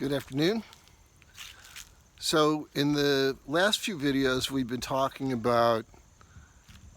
Good afternoon. So in the last few videos we've been talking about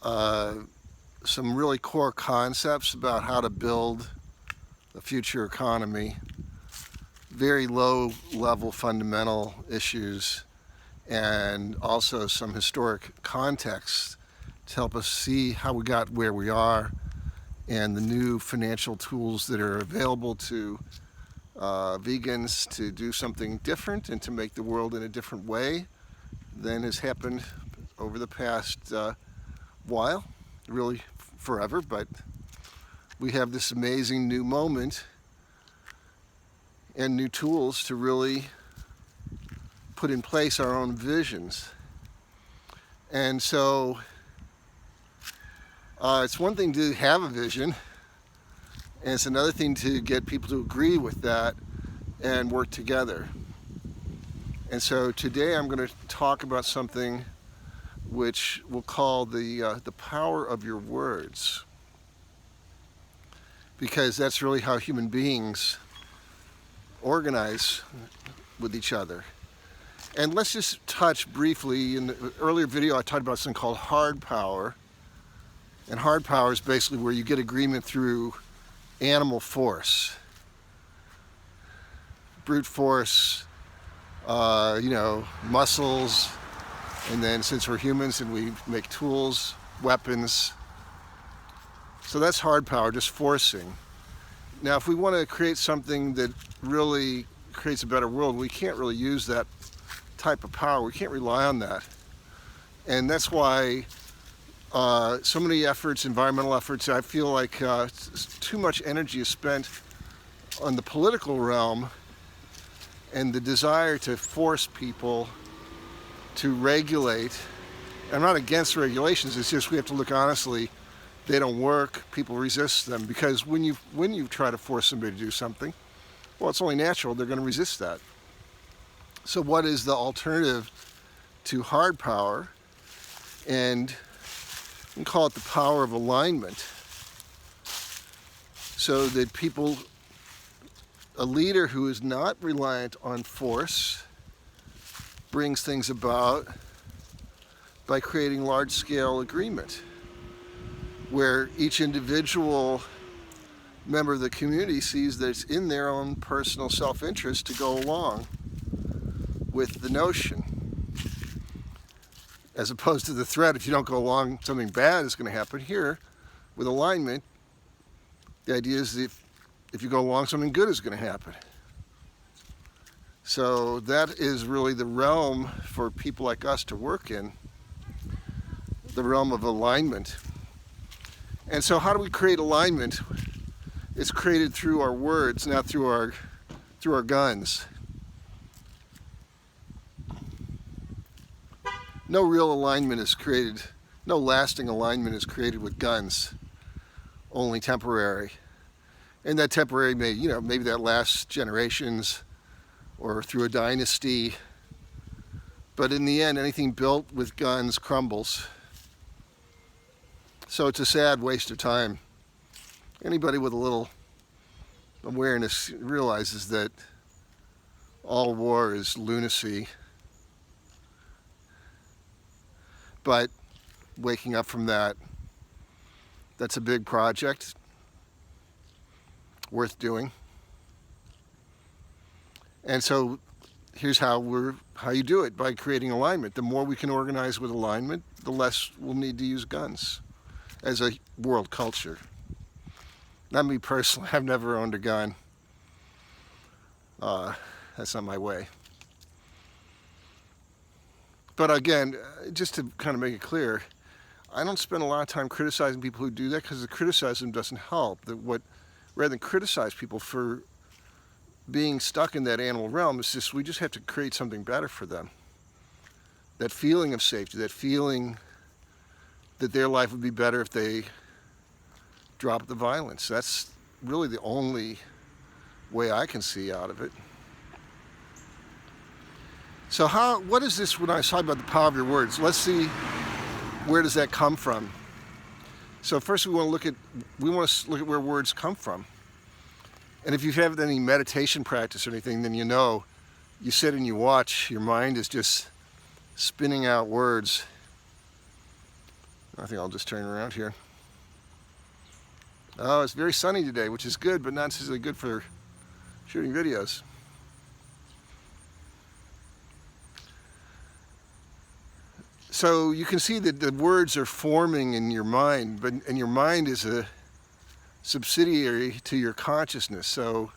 some really core concepts about how to build a future economy, very low level fundamental issues, and also some historic context to help us see how we got where we are and the new financial tools that are available to vegans to do something different and to make the world in a different way than has happened over the past while, really forever. But we have this amazing new moment and new tools to really put in place our own visions. And so it's one thing to have a vision, and it's another thing to get people to agree with that and work together. And so today I'm going to talk about something which we'll call the power of your words, because that's really how human beings organize with each other. And let's just touch briefly, in the earlier video I talked about something called hard power. And hard power is basically where you get agreement through animal force, brute force, muscles, and then since we're humans and we make tools, weapons. So that's hard power, just forcing. Now if we want to create something that really creates a better world, we can't really use that type of power. We can't rely on that. And that's why so many efforts, environmental efforts, I feel like too much energy is spent on the political realm and the desire to force people to regulate. I'm not against regulations, it's just we have to look honestly. They don't work, people resist them, because when you try to force somebody to do something, well, it's only natural they're going to resist that. So what is the alternative to hard power? And we can call it the power of alignment, so that people, a leader who is not reliant on force, brings things about by creating large-scale agreement, where each individual member of the community sees that it's in their own personal self-interest to go along with the notion, as opposed to the threat. If you don't go along, something bad is going to happen. Here, with alignment, the idea is that if you go along, something good is going to happen. So that is really the realm for people like us to work in, the realm of alignment. And so how do we create alignment? It's created through our words, not through our guns. No real alignment is created, no lasting alignment is created with guns, only temporary. And that temporary maybe that lasts generations or through a dynasty. But in the end, anything built with guns crumbles. So it's a sad waste of time. Anybody with a little awareness realizes that all war is lunacy. But waking up from that, that's a big project, worth doing. And so here's how you do it, by creating alignment. The more we can organize with alignment, the less we'll need to use guns as a world culture. Not me personally, I've never owned a gun. That's not my way. But again, just to kind of make it clear, I don't spend a lot of time criticizing people who do that, because the criticism doesn't help. Rather than criticize people for being stuck in that animal realm, we just have to create something better for them. That feeling of safety, that feeling that their life would be better if they dropped the violence. That's really the only way I can see out of it. So what is this when I was talking about the power of your words? Let's see, where does that come from? So first we want to look at where words come from. And if you have any meditation practice or anything, then you know you sit and you watch, your mind is just spinning out words. I think I'll just turn around here. Oh, it's very sunny today, which is good, but not necessarily good for shooting videos. So you can see that the words are forming in your mind, and your mind is a subsidiary to your consciousness. So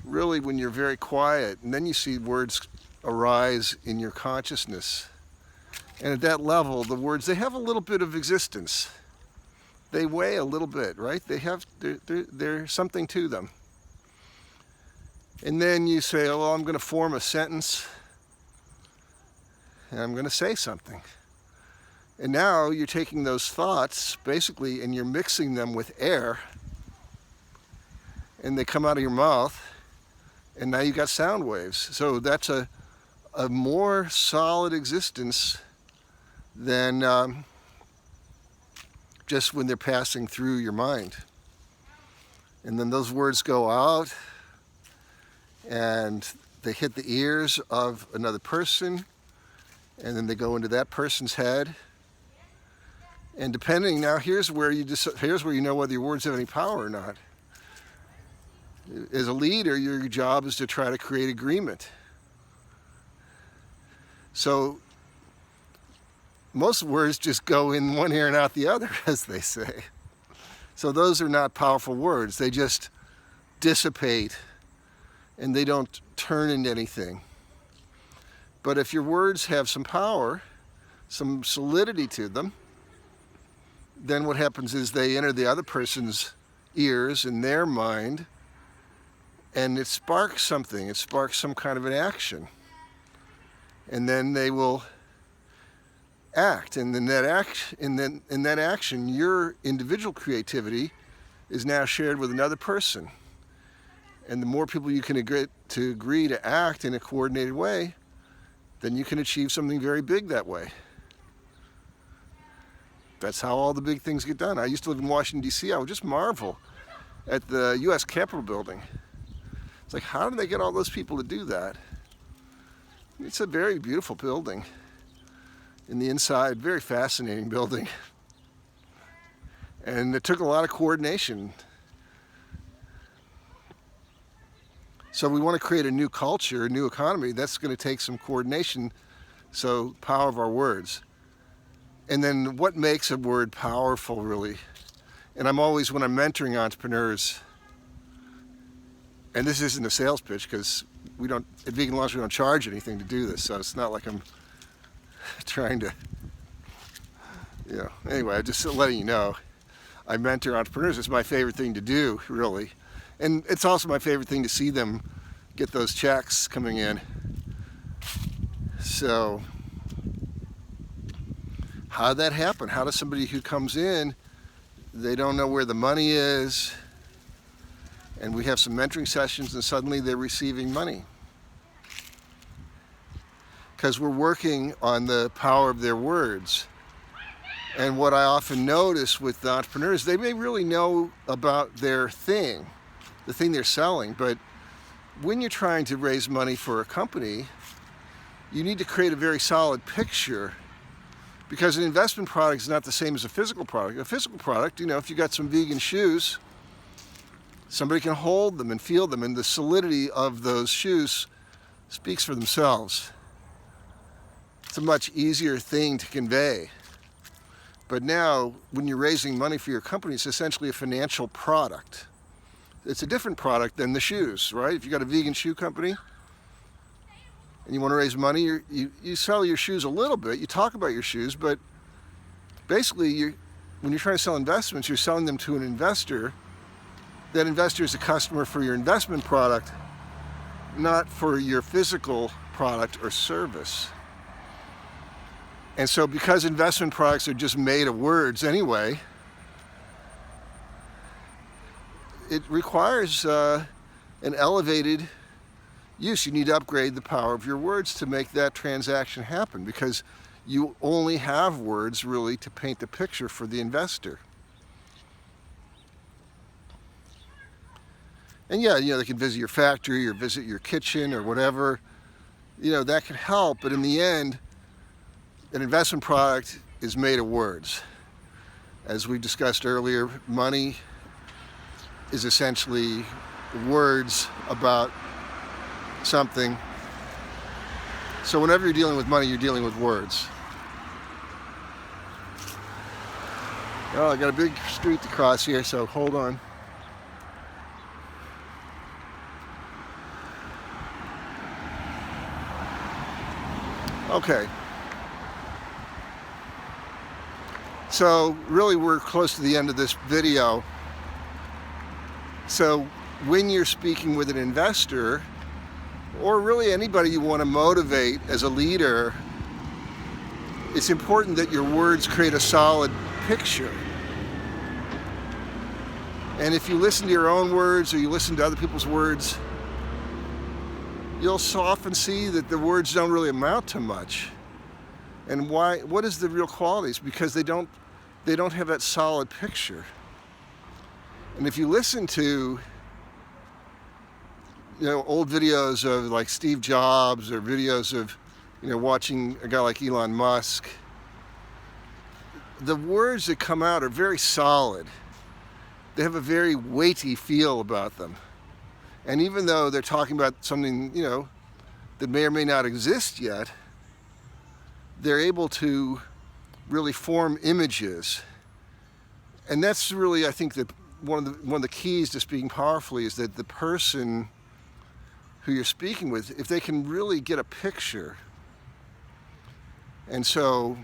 really, when you're very quiet, and then you see words arise in your consciousness. And at that level, the words, they have a little bit of existence. They weigh a little bit, right? There's something to them. And then you say, oh, well, I'm going to form a sentence, and I'm going to say something. And now you're taking those thoughts, basically, and you're mixing them with air, and they come out of your mouth, and now you've got sound waves. So that's a more solid existence than just when they're passing through your mind. And then those words go out, and they hit the ears of another person, and then they go into that person's head. And depending, now here's where you know whether your words have any power or not. As a leader, your job is to try to create agreement. So most words just go in one ear and out the other, as they say. So those are not powerful words. They just dissipate, and they don't turn into anything. But if your words have some power, some solidity to them, then what happens is they enter the other person's ears and their mind, and it sparks something. It sparks some kind of an action. And then they will act. And in that action, your individual creativity is now shared with another person. And the more people you can agree to act in a coordinated way, then you can achieve something very big that way. That's how all the big things get done. I used to live in Washington, D.C. I would just marvel at the U.S. Capitol building. It's like, how do they get all those people to do that? It's a very beautiful building. In the inside, very fascinating building. And it took a lot of coordination. So we want to create a new culture, a new economy. That's going to take some coordination. So power of our words. And then what makes a word powerful, really? And I'm always, when I'm mentoring entrepreneurs, and this isn't a sales pitch because at Vegan Launch we don't charge anything to do this, so it's not like I'm trying to, anyway, I'm just letting you know. I mentor entrepreneurs. It's my favorite thing to do, really. And it's also my favorite thing to see them get those checks coming in. So how did that happen? How does somebody who comes in, they don't know where the money is, and we have some mentoring sessions and suddenly they're receiving money? Because we're working on the power of their words. And what I often notice with the entrepreneurs, they may really know about their thing, the thing they're selling, but when you're trying to raise money for a company, you need to create a very solid picture, because an investment product is not the same as a physical product. A physical product, if you got some vegan shoes, somebody can hold them and feel them, and the solidity of those shoes speaks for themselves. It's a much easier thing to convey. But now, when you're raising money for your company, it's essentially a financial product. It's a different product than the shoes, right? If you got a vegan shoe company and you want to raise money, you sell your shoes a little bit, you talk about your shoes, but basically when you're trying to sell investments, you're selling them to an investor. That investor is a customer for your investment product, not for your physical product or service. And so because investment products are just made of words anyway, it requires an elevated use. You need to upgrade the power of your words to make that transaction happen, because you only have words really to paint the picture for the investor. And yeah, they can visit your factory or visit your kitchen or whatever. That can help, but in the end, an investment product is made of words. As we discussed earlier, money is essentially words about something. So whenever you're dealing with money, you're dealing with words. Oh, I got a big street to cross here, so hold on. Okay. So really we're close to the end of this video. So when you're speaking with an investor, or really anybody you want to motivate as a leader, it's important that your words create a solid picture. And if you listen to your own words or you listen to other people's words, you'll so often see that the words don't really amount to much. And why? What is the real qualities? Because they don't have that solid picture. And if you listen to old videos of like Steve Jobs or videos of watching a guy like Elon Musk, the words that come out are very solid. They have a very weighty feel about them. And even though they're talking about something that may or may not exist yet, they're able to really form images. And that's really, I think, that one of the keys to speaking powerfully is that the person who you're speaking with, if they can really get a picture. And so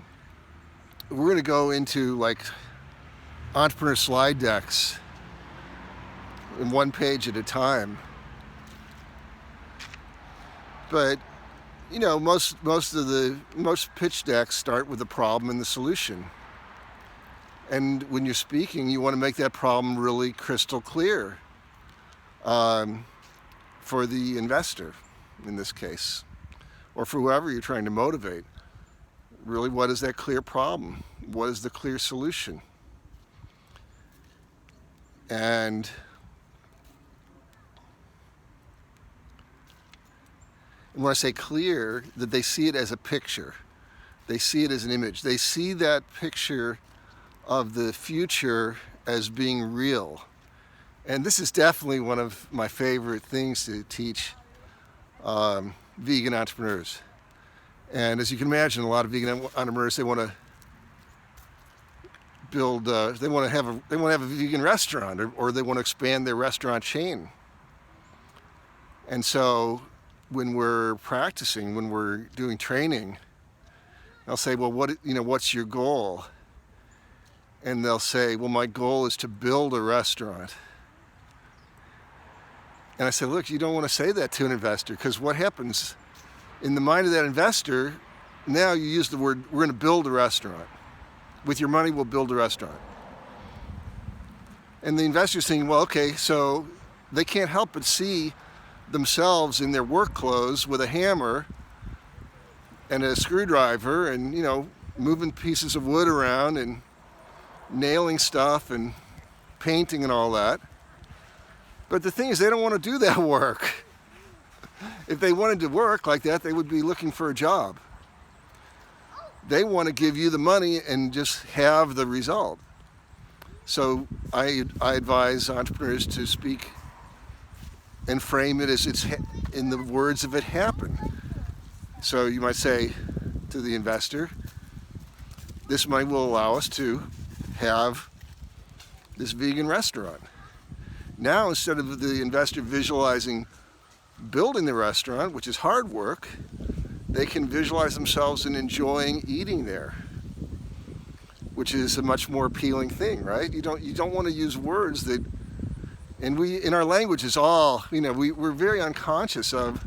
we're going to go into like entrepreneur slide decks in one page at a time. But most pitch decks start with the problem and the solution. And when you're speaking, you want to make that problem really crystal clear for the investor, in this case, or for whoever you're trying to motivate. Really, what is that clear problem? What is the clear solution? And when I say clear, that they see it as a picture. They see it as an image. They see that picture of the future as being real. And this is definitely one of my favorite things to teach vegan entrepreneurs. And as you can imagine, a lot of vegan entrepreneurs, they want to build, they want to have a vegan restaurant, or they want to expand their restaurant chain. And so when we're practicing, when we're doing training, I'll say, well, what's your goal? And they'll say, well, my goal is to build a restaurant. And I said, look, you don't want to say that to an investor, because what happens in the mind of that investor, now you use the word, we're going to build a restaurant. With your money, we'll build a restaurant. And the investor's thinking, well, okay, so they can't help but see themselves in their work clothes with a hammer and a screwdriver and, moving pieces of wood around and nailing stuff and painting and all that. But the thing is, they don't want to do that work. If they wanted to work like that, they would be looking for a job. They want to give you the money and just have the result. So I advise entrepreneurs to speak and frame it as it's in the words of it happened. So you might say to the investor, this money will allow us to have this vegan restaurant. Now, instead of the investor visualizing building the restaurant, which is hard work, they can visualize themselves in enjoying eating there, which is a much more appealing thing, right? You don't want to use words that, and we, in our language, is all, we're very unconscious of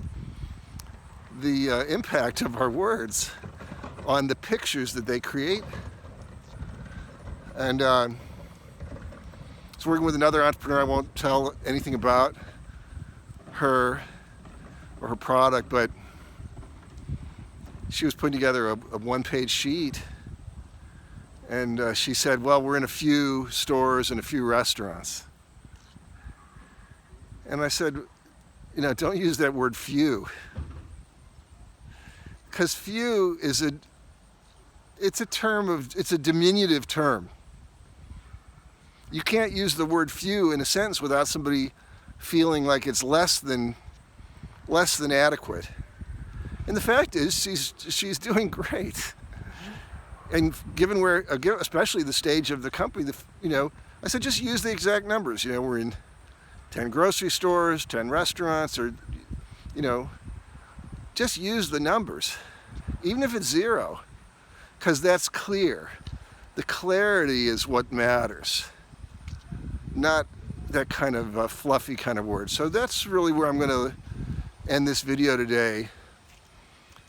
the impact of our words on the pictures that they create. And I was working with another entrepreneur. I won't tell anything about her or her product, but she was putting together a one-page sheet, and she said, well, we're in a few stores and a few restaurants. And I said, you know, don't use that word few. Because few is it's a diminutive term. You can't use the word few in a sentence without somebody feeling like it's less than adequate. And the fact is, she's doing great. And given especially the stage of the company, you know, I said just use the exact numbers. You know, we're in 10 grocery stores, 10 restaurants, or, you know, just use the numbers, even if it's 0, because that's clear. The clarity is what matters, not that kind of fluffy kind of word. So that's really where I'm going to end this video today,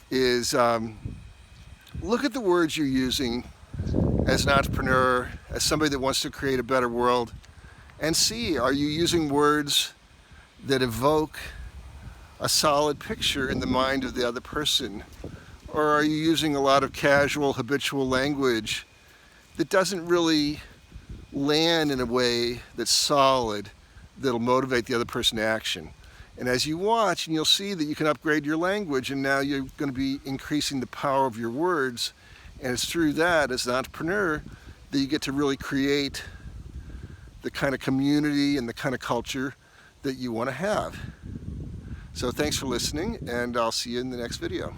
is look at the words you're using as an entrepreneur, as somebody that wants to create a better world, and see, are you using words that evoke a solid picture in the mind of the other person? Or are you using a lot of casual, habitual language that doesn't really land in a way that's solid, that'll motivate the other person to action? And as you watch, and you'll see that you can upgrade your language, and now you're going to be increasing the power of your words. And it's through that, as an entrepreneur, that you get to really create the kind of community and the kind of culture that you want to have. So thanks for listening, and I'll see you in the next video.